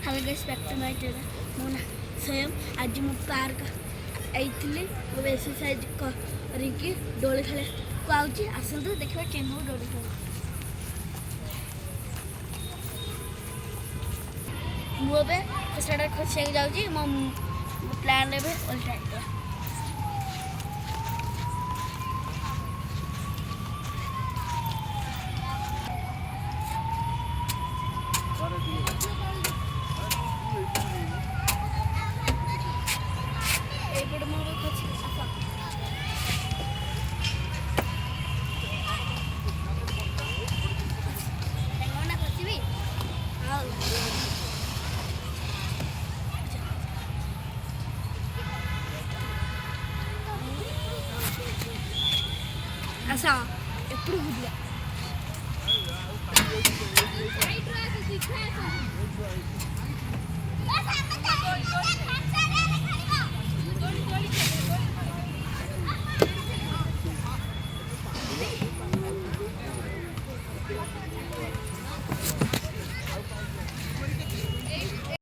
hello guys back to my channel मो ना स्वयं आज मु पार्क आइथिली वो एक्सरसाइज करके डोली खेले को आउची आसंतु देखबा केनो डोली खेल मु बे सेटा खसे जाउची मो प्लान लेबे उल्टा Asa, ఎప్పుడు గుడ్ల